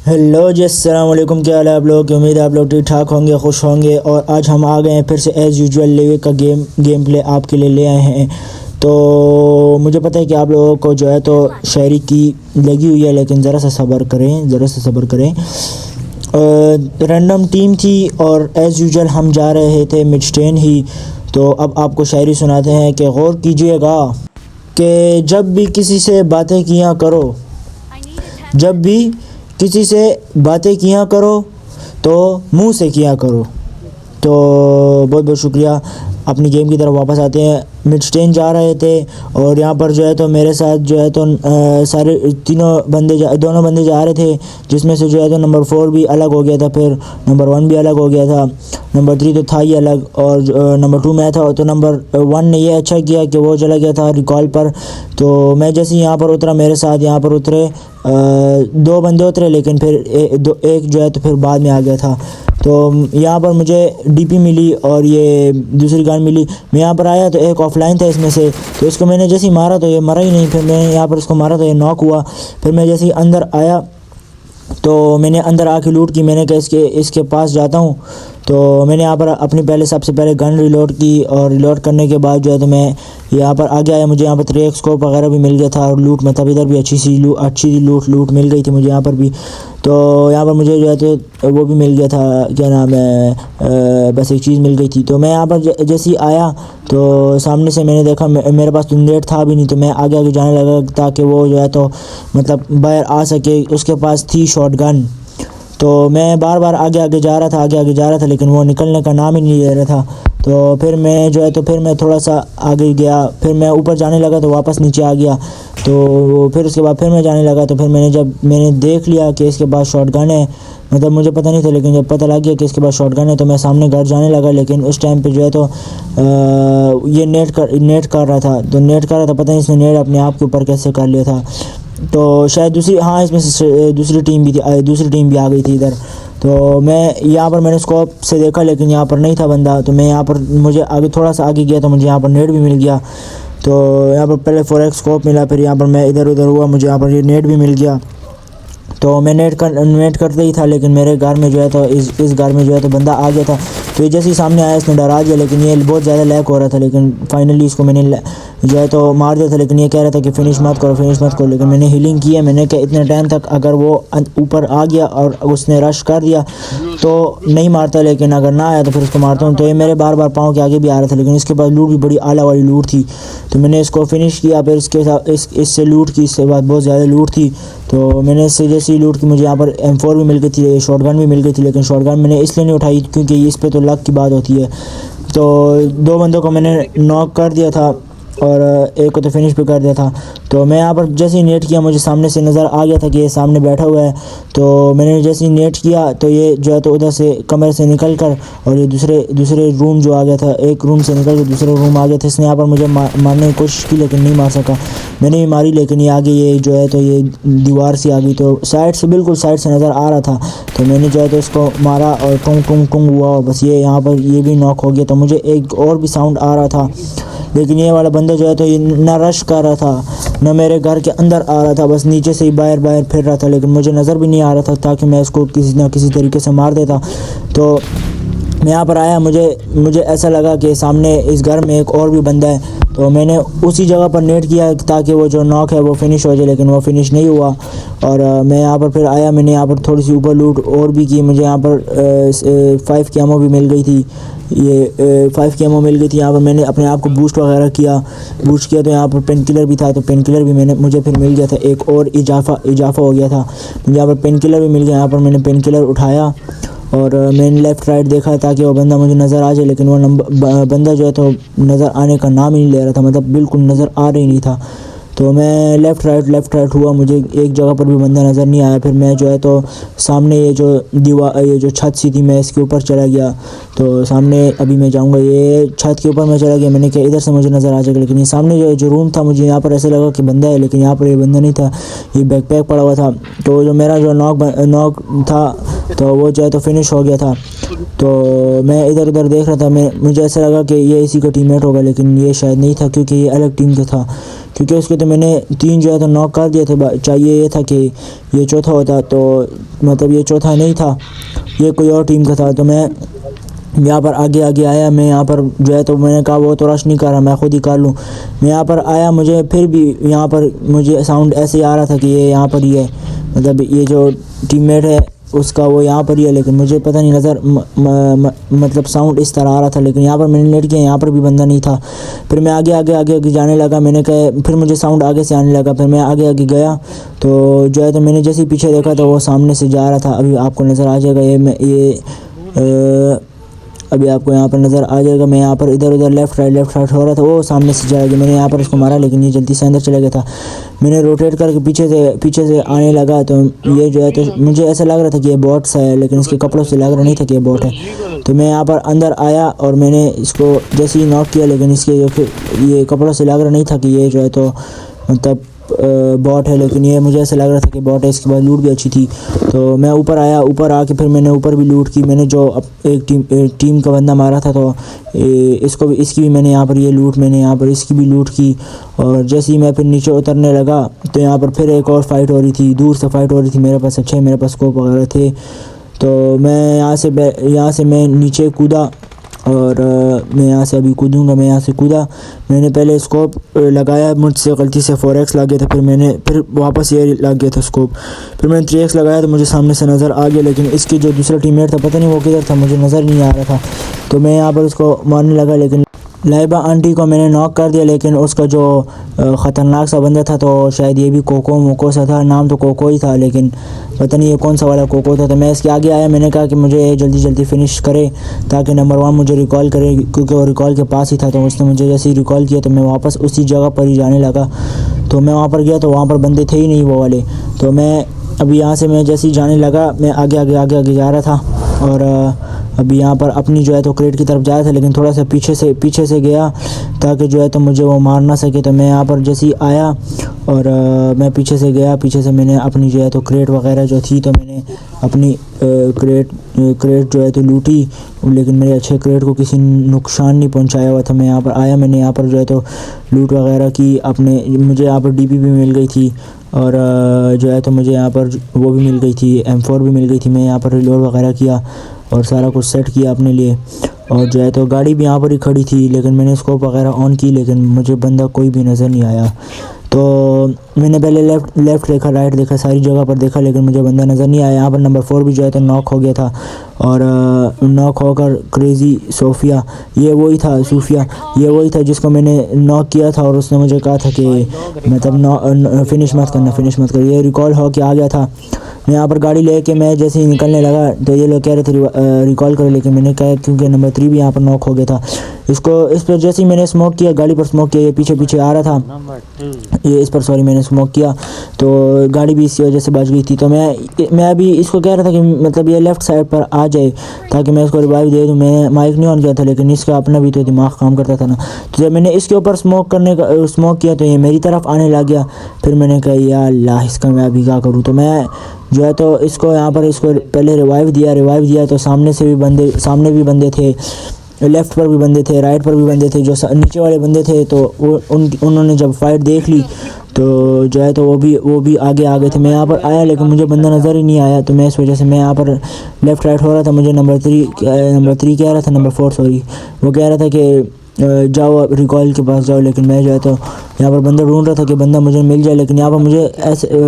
Hello जी, अस्सलाम वालेकुम। क्या हाल है आप लोगों की? उम्मीद है आप लोग ठीक ठाक होंगे, खुश होंगे। और आज हम आ गए हैं फिर से एज़ यूजुअल लिविक का गेम प्ले आपके लिए ले आए हैं। तो मुझे पता है कि आप लोगों को जो है तो शायरी की लगी हुई है, लेकिन ज़रा सा सब्र करें, ज़रा सा सब्र करें। रैंडम टीम थी और एज़ यूजुअल हम जा रहे थे मिडस्टेन ही। तो अब आपको शायरी सुनाते हैं कि गौर कीजिएगा कि जब भी किसी से बातें किया करो, जब भी किसी से बातें किया करो तो मुंह से किया करो। तो बहुत बहुत शुक्रिया। अपनी गेम की तरफ वापस आते हैं। मिडस्टेन जा रहे थे और यहाँ पर जो है तो मेरे साथ जो है तो सारे दोनों बंदे जा रहे थे, जिसमें से जो है तो नंबर 4 भी अलग हो गया था, फिर नंबर 1 भी अलग हो गया था, नंबर 3 तो था ही अलग, और नंबर 2 मैं था। तो नंबर 1 ने ये अच्छा किया कि वो चला गया था रिकॉल पर। तो मैं जैसे यहाँ पर उतरा, मेरे साथ यहाँ पर उतरे 2 बंदे उतरे, लेकिन फिर एक जो है तो फिर बाद में आ गया था। तो यहाँ पर मुझे डीपी मिली और ये दूसरी गन मिली। मैं यहाँ पर आया तो एक ऑफलाइन था इसमें से, तो इसको मैंने जैसे ही मारा तो ये मरा ही नहीं। फिर मैं यहाँ पर इसको मारा तो ये नॉक हुआ। फिर मैं जैसे ही अंदर आया तो मैंने अंदर आके लूट की। मैंने कहा इसके पास जाता हूँ। तो मैंने यहाँ पर अपनी सबसे पहले गन रिलोड की, और रिलोड करने के बाद जो है तो मैं यहाँ पर आगे आया। मुझे यहाँ पर 3 स्कोप वगैरह भी मिल गया था, और लूट मतलब इधर भी अच्छी सी लूट मिल गई थी मुझे यहाँ पर भी। तो यहाँ पर मुझे जो है तो वो भी मिल गया था, क्या नाम है, बस एक चीज़ मिल गई थी। तो मैं यहाँ पर जैसे ही आया तो सामने से मैंने देखा मेरे पास तो नेट था भी नहीं, तो मैं आगे आगे जाने लगा ताकि वो जो है तो मतलब बाहर आ सके। उसके पास थी शॉटगन। तो मैं बार बार आगे आगे जा रहा था, लेकिन वो निकलने का नाम ही नहीं ले रहा था। तो फिर मैं जो है तो फिर मैं थोड़ा सा आगे गया, फिर मैं ऊपर जाने लगा तो वापस नीचे आ गया। तो फिर उसके बाद फिर मैं जाने लगा। तो फिर मैंने देख लिया कि इसके पास शॉटगन है, मतलब मुझे पता नहीं था, लेकिन जब पता लग गया कि इसके पास शॉटगन है तो मैं सामने घर जाने लगा। लेकिन उस टाइम पे जो है तो ये नेट कर रहा था, पता नहीं इसने नेट अपने आप के ऊपर कैसे कर लिया था। तो शायद इसमें से दूसरी टीम भी आ गई थी इधर। तो मैं यहाँ पर मैंने स्कोप से देखा, लेकिन यहाँ पर नहीं था बंदा। तो मैं यहाँ पर मुझे आगे थोड़ा सा आगे गया तो मुझे यहाँ पर नेट भी मिल गया। तो यहाँ पर पहले 4x स्कोप मिला, फिर यहाँ पर मैं इधर उधर हुआ, मुझे यहाँ पर ये नेट भी मिल गया। तो मैं नेट करते ही था, लेकिन मेरे घर में जो है तो इस घर में जो है तो बंदा आ गया था। तो ये जैसे ही सामने आया इसने डरा दिया, लेकिन ये बहुत ज़्यादा लैग हो रहा था। लेकिन फाइनली इसको मैंने जो है तो मार दिया था। लेकिन ये कह रहा था कि फिनिश मत करो। लेकिन मैंने हीलिंग की है। मैंने कहा इतने टाइम तक अगर वो ऊपर आ गया और उसने रश कर दिया तो नहीं मारता, लेकिन अगर ना आया तो फिर उसको मारता हूँ। तो ये मेरे बार बार पाँव के आगे भी आ रहा था, लेकिन इसके पास लूट भी बड़ी आला वाली लूट थी। तो मैंने इसको फिनिश किया। फिर इसके साथ इससे लूट की, इसके बाद बहुत ज़्यादा लूट थी। तो मैंने इससे जैसे ही लूट की, मुझे यहाँ पर M4 भी मिल गई थी, शॉटगन भी मिल गई थी। लेकिन शॉटगन मैंने इसलिए नहीं उठाई क्योंकि इस पर तो लक की बात होती है। तो 2 बंदों को मैंने नॉक कर दिया था और एक को तो फिनिश भी कर दिया था। तो मैं यहाँ पर जैसे ही नेट किया, मुझे सामने से नज़र आ गया था कि ये सामने बैठा हुआ है। तो मैंने जैसे ही नेट किया तो ये जो है तो उधर से कमरे से निकल कर और ये दूसरे रूम जो आ गया था, एक रूम से निकल कर दूसरे रूम आ गया था। इसने यहाँ पर मुझे मारने की कोशिश की, लेकिन नहीं मार सका। मैंने भी मारी, लेकिन ये आगे ये जो है तो ये दीवार से आ गई। तो बिल्कुल साइड से नज़र आ रहा था। तो मैंने जो है तो इसको मारा और टुंग हुआ, और बस ये यहाँ पर ये भी नॉक हो गया। तो मुझे एक और भी साउंड आ रहा था, लेकिन ये वाला बंदा जो है तो ये ना रश कर रहा था, ना मेरे घर के अंदर आ रहा था, बस नीचे से ही बाहर फिर रहा था। लेकिन मुझे नज़र भी नहीं आ रहा था ताकि मैं इसको किसी ना किसी तरीके से मार देता। तो मैं यहाँ पर आया, मुझे ऐसा लगा कि सामने इस घर में एक और भी बंदा है। तो मैंने उसी जगह पर नेट किया ताकि वो जो नॉक है वो फिनिश हो जाए, लेकिन वो फिनिश नहीं हुआ। और मैं यहाँ पर फिर आया, मैंने यहाँ पर थोड़ी सी ऊपर लूट और भी की। मुझे यहाँ पर 5 की एमओ भी मिल गई थी। ये 5 की एमओ मिल गई थी। यहाँ पर मैंने अपने आप को बूस्ट वगैरह किया तो यहाँ पर पेन किलर भी था। तो पेन किलर भी मुझे फिर मिल गया था, एक और इजाफा हो गया था। मुझे यहाँ पर पेन किलर भी मिल गया। यहाँ पर मैंने पेन किलर उठाया और मैंने लेफ़्ट राइट देखा ताकि वो बंदा मुझे नज़र आ जाए, लेकिन वो बंदा जो है तो नज़र आने का नाम ही नहीं ले रहा था, मतलब बिल्कुल नज़र आ रही नहीं था। तो मैं लेफ़्ट राइट हुआ, मुझे एक जगह पर भी बंदा नज़र नहीं आया। फिर मैं जो है तो सामने ये जो छत सी थी, मैं इसके ऊपर चला गया। तो सामने अभी मैं जाऊंगा, ये छत के ऊपर मैं चला गया। मैंने कहा इधर से मुझे नज़र आ जाएगा, लेकिन ये सामने जो रूम था, मुझे यहाँ पर ऐसा लगा कि बंदा है, लेकिन यहाँ पर ये बंदा नहीं था, ये बैकपैक पड़ा हुआ था। तो जो मेरा जो नॉक था तो वो जो है तो फिनिश हो गया था। तो मैं इधर उधर देख रहा था, मुझे ऐसा लगा कि ये इसी का टीममेट होगा, लेकिन ये शायद नहीं था क्योंकि ये अलग टीम का था। क्योंकि उसके तो मैंने 3 जो है तो नॉक कर दिए थे। चाहिए ये था कि ये चौथा होता, तो मतलब ये चौथा नहीं था, ये कोई और टीम का था। तो मैं यहाँ पर आगे आगे आया, मैं यहाँ पर जो है तो मैंने कहा वो तो रश नहीं कर रहा, मैं खुद ही कर लूँ। मैं यहाँ पर आया, मुझे फिर भी यहाँ पर मुझे साउंड ऐसे ही आ रहा था कि ये यहाँ पर ही है, मतलब ये जो टीममेट है उसका वो यहाँ पर ही है, लेकिन मुझे पता नहीं नज़र मतलब साउंड इस तरह आ रहा था। लेकिन यहाँ पर मैंने नेट किया, यहाँ पर भी बंदा नहीं था। फिर मैं आगे आगे आगे आगे जाने लगा, मैंने कहा फिर मुझे साउंड आगे से आने लगा। फिर मैं आगे आगे गया तो जो है तो मैंने जैसे ही पीछे देखा तो वो सामने से जा रहा था। अभी आपको नज़र आ जाएगा अभी आपको यहाँ पर नज़र आ जाएगा। मैं यहाँ पर इधर उधर लेफ़्ट राइट हो रहा था, वो सामने से जाएगा। मैंने यहाँ पर इसको मारा, लेकिन ये जल्दी से अंदर चला गया था। मैंने रोटेट करके पीछे से आने लगा, तो ये जो है तो मुझे ऐसा लग रहा था कि ये बॉट सा है, लेकिन इसके कपड़ों से लग रहा नहीं था कि ये बॉट है। तो मैं यहाँ पर अंदर आया और मैंने इसको जैसे ही नॉक किया, लेकिन इसके ये कपड़ों से लग रहा नहीं था कि ये जो है तो मतलब बॉट है, लेकिन ये मुझे ऐसा लग रहा था कि बॉट है। इसके बाद लूट भी अच्छी थी। तो मैं ऊपर आया, ऊपर आके फिर मैंने ऊपर भी लूट की। मैंने जो एक टीम का बंदा मारा था, तो इसकी भी मैंने यहाँ पर ये लूट, मैंने यहाँ पर इसकी भी लूट की। और जैसे ही मैं फिर नीचे उतरने लगा तो यहाँ पर फिर एक और फाइट हो रही थी, दूर से फाइट हो रही थी। मेरे पास स्कोप वगैरह थे। तो मैं यहाँ से मैं नीचे कूदा और मैं यहाँ से अभी कूदूँगा। मैं यहाँ से कूदा, मैंने पहले स्कोप लगाया, मुझसे गलती से 4x लग गया था। फिर वापस ये लग गया था स्कोप। फिर मैंने 3x लगाया तो मुझे सामने से नज़र आ गया, लेकिन इसकी जो दूसरा टीममेट था पता नहीं वो किधर था, मुझे नज़र नहीं आ रहा था। तो मैं यहाँ पर उसको मारने लगा, लेकिन लाइबा आंटी को मैंने नॉक कर दिया। लेकिन उसका जो ख़तरनाक सा बंदा था, तो शायद ये भी कोको सा था, नाम तो कोको ही था, लेकिन पता नहीं ये कौन सा वाला कोको था। तो मैं इसके आगे आया, मैंने कहा कि मुझे जल्दी फिनिश करे ताकि नंबर 1 मुझे रिकॉल करे, क्योंकि वो रिकॉल के पास ही था। तो उसने मुझे जैसे ही रिकॉल किया तो मैं वापस उसी जगह पर ही जाने लगा। तो मैं वहाँ पर गया तो वहाँ पर बंदे थे ही नहीं वो वाले। तो मैं अभी यहाँ से मैं जैसे ही जाने लगा, मैं आगे जा रहा था और अभी यहाँ पर अपनी जो है तो क्रेट की तरफ जा रहा था, लेकिन थोड़ा सा पीछे से गया ताकि जो है तो मुझे वो मार ना सके। तो मैं यहाँ पर जैसे ही आया और मैं पीछे से गया, पीछे से मैंने अपनी जो है तो क्रेट वगैरह जो थी, तो मैंने अपनी क्रेट जो है तो लूटी, लेकिन मेरे अच्छे क्रेट को किसी नुकसान नहीं पहुंचाया हुआ था। मैं यहाँ पर आया, मैंने यहाँ पर जो है तो लूट वगैरह की अपने, मुझे यहाँ पर डीपी भी मिल गई थी और जो है तो मुझे यहाँ पर वो भी मिल गई थी, M4 भी मिल गई थी। मैं यहाँ पर रिलोड वगैरह किया और सारा कुछ सेट किया अपने लिए। और जो है तो गाड़ी भी यहाँ पर ही खड़ी थी, लेकिन मैंने स्कोप वगैरह ऑन की, लेकिन मुझे बंदा कोई भी नज़र नहीं आया। तो मैंने पहले लेफ़्ट देखा, राइट देखा, सारी जगह पर देखा, लेकिन मुझे बंदा नज़र नहीं आया। यहाँ पर नंबर 4 भी जो है तो नॉक हो गया था और नॉक होकर क्रेज़ी सूफिया ये वही था जिसको मैंने नॉक किया था। और उसने मुझे कहा था कि मतलब फिनिश मत कर। ये रिकॉल हो के आ गया था। मैं यहाँ पर गाड़ी लेके मैं जैसे ही निकलने लगा तो ये लोग कह रहे थे रिकॉल करो, लेकिन मैंने कहा क्योंकि नंबर 3 भी यहाँ पर नॉक हो गया था। इस पर जैसे ही मैंने स्मोक किया, गाड़ी पर स्मोक किया, ये पीछे आ रहा था, ये इस पर सॉरी मैंने स्मोक किया तो गाड़ी भी इसी वजह से बच गई थी। तो मैं अभी इसको कह रहा था कि मतलब ये लेफ़्ट साइड पर आ जाए ताकि मैं इसको रिवाइव दे दूँ। मैं माइक नहीं ऑन किया था, लेकिन इसका अपना भी तो दिमाग काम करता था ना। तो जब मैंने इसके ऊपर स्मोक किया तो ये मेरी तरफ आने लग गया। फिर मैंने कहा या अल्लाह, इसका मैं अभी क्या करूँ। तो मैं जो है तो इसको पहले रिवाइव दिया तो सामने भी बंदे थे, लेफ़्ट पर भी बंदे थे, राइट पर भी बंदे थे। जो नीचे वाले बंदे थे तो उन्होंने जब फाइट देख ली तो जो है तो वो भी आगे आ गए थे। मैं यहाँ पर आया, लेकिन मुझे बंदा नज़र ही नहीं आया। तो मैं इस वजह से मैं यहाँ पर लेफ़्ट राइट हो रहा था। मुझे नंबर 3 कह रहा था, नंबर 4 सॉरी, वो कह रहा था कि जाओ रिकॉल के पास जाओ, लेकिन मैं जो है तो यहाँ पर बंदा ढूंढ रहा था कि बंदा मुझे मिल जाए। लेकिन यहाँ पर मुझे ऐसे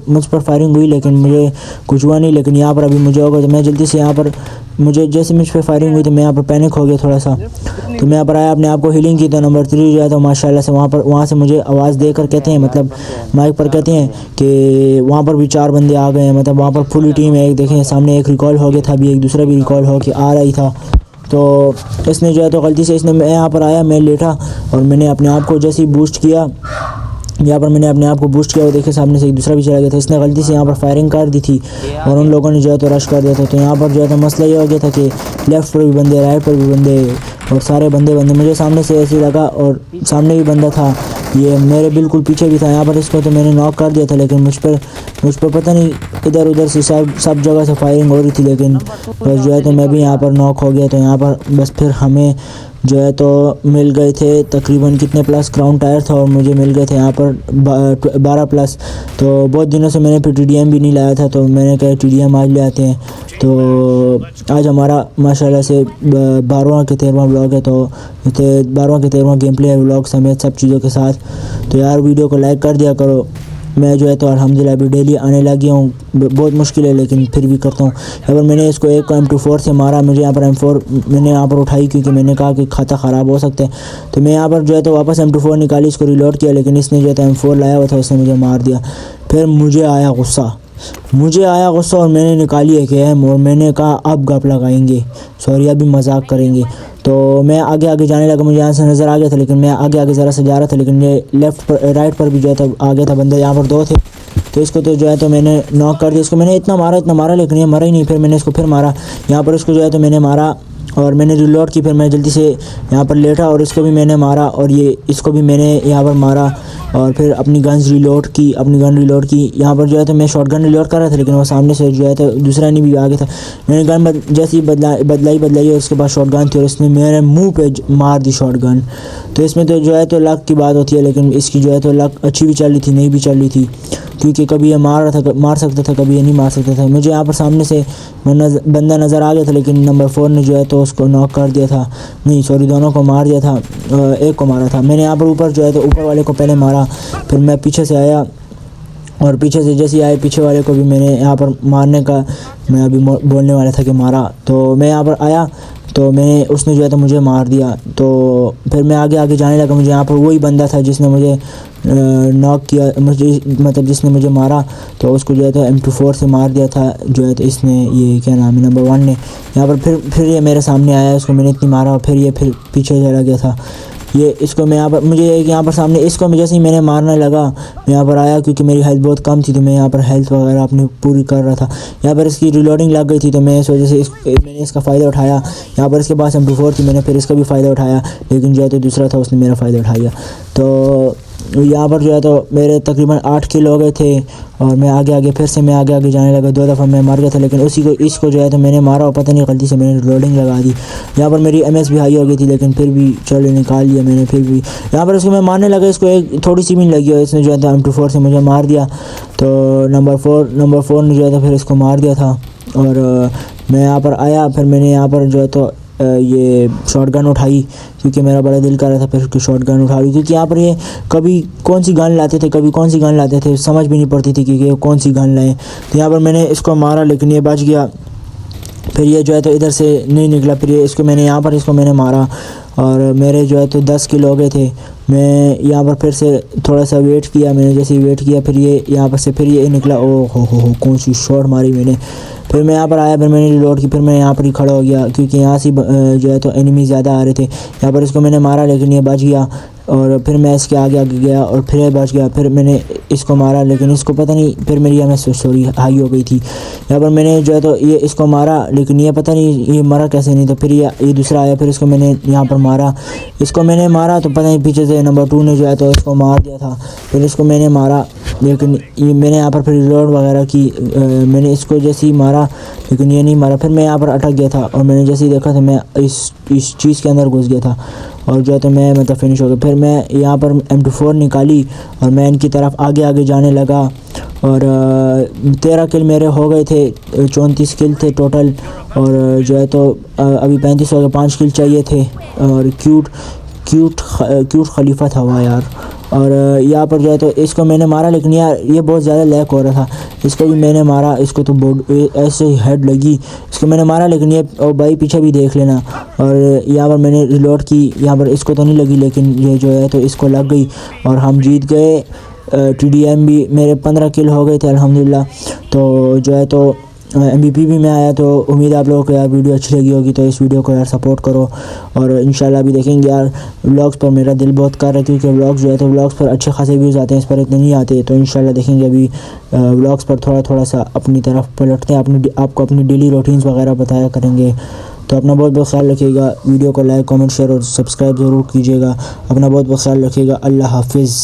मुझ पर फायरिंग हुई, लेकिन मुझे कुछ हुआ नहीं। लेकिन यहाँ पर अभी मुझे होगा तो मैं जल्दी से यहाँ पर जैसे मुझ पर फायरिंग हुई तो मैं यहाँ पर पैनिक हो गया थोड़ा सा। तो मैं यहाँ पर आया, अपने आप को हीलिंग की। तो नंबर 3 जो है तो माशाल्लाह से वहाँ से मुझे आवाज़ देकर कहते हैं, मतलब माइक पर कहते हैं कि वहाँ पर भी 4 बंदे आ गए हैं, मतलब वहाँ पर फुल टीम है। एक देखें सामने एक रिकॉल हो गया था, अभी एक दूसरा भी रिकॉल हो के आ रही था। तो इसने जो है तो गलती से मैं यहाँ पर आया, मैं लेटा और मैंने अपने आप को जैसे ही बूस्ट किया, यहाँ पर मैंने अपने आप को बूस्ट किया, वो देखे सामने से एक दूसरा भी चला गया था। इसने गलती से यहाँ पर फायरिंग कर दी थी और उन लोगों ने जो है तो रश कर दिया था। तो यहाँ पर जो है तो मसला ये हो गया था कि लेफ़्ट पर भी बंदे, राइट पर भी बंदे और सारे बंदे मुझे सामने से ऐसे लगा और सामने भी बंदा था, ये मेरे बिल्कुल पीछे भी था। यहाँ पर इसको तो मैंने नॉक कर दिया था, लेकिन मुझ पर पता नहीं इधर उधर से सब जगह से फायरिंग हो रही थी, लेकिन बस जो है तो मैं भी यहाँ पर नॉक हो गया। तो यहाँ पर बस फिर हमें जो है तो मिल गए थे तकरीबन कितने प्लस क्राउन टायर था, और मुझे मिल गए थे यहाँ पर 12 प्लस। तो बहुत दिनों से मैंने फिर TDM भी नहीं लाया था, तो मैंने कहा TDM आज ले आते हैं। तो आज हमारा माशाल्लाह से 12वां के 13वां व्लॉग है, तो 12वां के 13वां गेम प्ले व्लॉग समेत सब चीज़ों के साथ। तो यार वीडियो को लाइक कर दिया करो। मैं जो है तो अल्हम्दुलिल्लाह अभी डेली आने लग गया हूँ, बहुत मुश्किल है लेकिन फिर भी करता हूँ। अगर मैंने इसको एक को M24 से मारा, मुझे यहाँ पर M4 मैंने यहाँ पर उठाई क्योंकि मैंने कहा कि खाता ख़राब हो सकता है। तो मैं यहाँ पर जो है तो वापस M24 निकाली, इसको रिलोड किया, लेकिन इसने जो है तो M4 लाया हुआ था, उसने मुझे मार दिया। फिर मुझे आया गुस्सा और मैंने निकाली एक AM, और मैंने कहा अब गप लगाएंगे, सॉरी अभी मजाक करेंगे। तो मैं आगे जाने लगा, मुझे यहाँ से नज़र आ गया था, लेकिन मैं आगे ज़रा सा जा रहा था, लेकिन ये राइट पर भी जो है तो आ गया था बंदा। यहाँ पर 2 थे, तो इसको तो जो है तो मैंने नॉक कर दिया। इसको मैंने इतना मारा, लेकिन ये मरा ही नहीं। फिर मैंने इसको फिर मारा, यहाँ पर इसको जो है तो मैंने मारा और मैंने रिलोड की। फिर मैं जल्दी से यहाँ पर लेटा और इसको भी मैंने मारा, और इसको भी मैंने यहाँ पर मारा, और फिर अपनी गन रिलोड की। यहाँ पर जो है तो मैं शॉट गन रिलोड कर रहा था, लेकिन वो सामने से जो है तो दूसरा नहीं भी आ गया था। मैंने गन जैसे ही बदलाई, और उसके बाद शॉट गन थी और इसने मेरे मुंह पे मार दी शॉट गन। तो इसमें तो जो है तो लक की बात होती है, लेकिन इसकी जो है तो लक अच्छी भी चल रही थी, नहीं भी चल रही थी, क्योंकि कभी ये मार सकता था, कभी ये नहीं मार सकता था। मुझे यहाँ पर सामने से बंदा नज़र आ गया था, लेकिन नंबर 4 ने जो है तो उसको नॉक कर दिया था, नहीं सॉरी दोनों को मार दिया था, एक को मारा था मैंने। यहाँ पर ऊपर जो है तो ऊपर वाले को पहले मारा, फिर मैं पीछे से आया, और पीछे से जैसे आए पीछे वाले को भी मैंने यहाँ पर मारने का मैं अभी बोलने वाला था कि मारा। तो मैं यहाँ पर आया, तो उसने जो है तो मुझे मार दिया। तो फिर मैं आगे जाने लगा। मुझे यहाँ पर वही बंदा था जिसने मुझे नॉक किया, मतलब जिसने मुझे मारा, तो उसको जो है तो M24 से मार दिया था जो है तो इसने, ये क्या नाम है, नंबर 1 ने। यहाँ पर फिर ये मेरे सामने आया, उसको मैंने इतनी मारा और फिर ये पीछे चला गया था। ये इसको मैं यहाँ पर मुझे यहाँ पर सामने इसको जैसे ही मैंने मारने लगा, मैं यहाँ पर आया क्योंकि मेरी हेल्थ बहुत कम थी, तो मैं यहाँ पर हेल्थ वगैरह अपनी पूरी कर रहा था। यहाँ पर इसकी रिलोडिंग लग गई थी, तो मैं इस वजह से मैंने इसका फ़ायदा उठाया। यहाँ पर इसके पास M24 थी, मैंने फिर इसका भी फ़ायदा उठाया, लेकिन जो है तो दूसरा था उसने मेरा फ़ायदा उठाया। तो यहाँ पर जो है तो मेरे तकरीबन 8 किल हो गए थे, और मैं फिर से मैं आगे जाने लगा। 2 दफ़ा मैं मार गया था, लेकिन इसको जो है तो मैंने मारा और पता नहीं गलती से मैंने रिलोडिंग लगा दी। यहाँ पर मेरी MS भी हाई हो गई थी, लेकिन फिर भी चलो निकाल लिया मैंने। फिर भी यहाँ पर इसको मैं मारने लगा, इसको एक थोड़ी सी भी नहीं लगी और इसने जो है तो M24 से मुझे मार दिया। तो नंबर 4 ने जो है तो फिर इसको मार दिया था, और मैं यहाँ पर आया। फिर मैंने यहाँ पर जो है तो ये शॉट गन उठाई, क्योंकि मेरा बड़ा दिल कर रहा था फिर उसकी शॉट गन उठा ली, क्योंकि यहाँ पर ये कभी कौन सी गन लाते थे समझ भी नहीं पड़ती थी कि कौन सी गन लाएँ। तो यहाँ पर मैंने इसको मारा, लेकिन ये बच गया। फिर ये जो है तो इधर से नहीं निकला, फिर इसको मैंने मारा, और मेरे जो है तो 10 किल हो गए थे। मैं यहाँ पर फिर से थोड़ा सा वेट किया, मैंने जैसे ही वेट किया फिर ये यहाँ पर से फिर ये निकला। ओ हो कौन सी शॉट मारी मैंने। फिर मैं यहाँ पर आया, फिर मैंने रिलोड की, फिर मैं यहाँ पर ही खड़ा हो गया, क्योंकि यहाँ से जो है तो एनिमी ज़्यादा आ रहे थे। यहाँ पर इसको मैंने मारा, लेकिन ये बच गया, और फिर मैं इसके आगे गया और फिर ये बच गया। फिर मैंने इसको मारा, लेकिन इसको पता नहीं, फिर मेरी MS हाई हो गई थी। यहाँ पर मैंने जो है तो ये इसको मारा, लेकिन ये पता नहीं ये मरा कैसे नहीं। तो फिर ये दूसरा आया, फिर इसको मैंने यहाँ पर मारा, तो पता नहीं पीछे से नंबर 2 ने जो है तो इसको मार दिया था। फिर इसको मैंने मारा, लेकिन ये मैंने यहाँ पर फिर रिलोड वगैरह की। मैंने इसको जैसे ही मारा, लेकिन ये नहीं मारा। फिर मैं यहाँ पर अटक गया था, और मैंने जैसे ही देखा था मैं इस चीज़ के अंदर घुस गया था, और जो है तो मैं मतलब फिनिश हो गया। फिर मैं यहाँ पर M24 निकाली और मैं इनकी तरफ आगे जाने लगा, और 13 किल मेरे हो गए थे, 34 किल थे टोटल, और जो है तो अभी 35 हो गए, 5 किल चाहिए थे। और क्यूट खलीफा था वह यार। और यहाँ पर जो है तो इसको मैंने मारा, लेकिन यार ये बहुत ज़्यादा लैक हो रहा था। इसको भी मैंने मारा, इसको तो बोर्ड ऐसे ही हेड लगी, इसको मैंने मारा, लेकिन ये भाई पीछे भी देख लेना। और यहाँ पर मैंने रिलोड की, यहाँ पर इसको तो नहीं लगी, लेकिन ये जो है तो इसको लग गई और हम जीत गए। TDM भी मेरे 15 किल हो गए थे अल्हम्दुलिल्लाह। तो जो है तो MVP भी मैं आया। तो उम्मीद है आप लोगों को यार वीडियो अच्छी लगी होगी, तो इस वीडियो को यार सपोर्ट करो, और इंशाल्लाह भी देखेंगे यार। व्लॉग्स पर मेरा दिल बहुत कर रहा है, क्योंकि व्लॉग्स जो है तो व्लॉग्स पर अच्छे खासे व्यूज़ आते हैं, इस पर इतने नहीं आते। तो इंशाल्लाह देखेंगे अभी व्लॉग्स पर थोड़ा सा अपनी तरफ पलटते हैं, आपको अपनी डेली रूटीन्स वगैरह बताया करेंगे। तो अपना बहुत बहुत ख्याल रखिएगा। वीडियो को लाइक कमेंट शेयर और सब्सक्राइब ज़रूर कीजिएगा। अपना बहुत बहुत ख्याल रखिएगा। अल्लाह हाफिज़।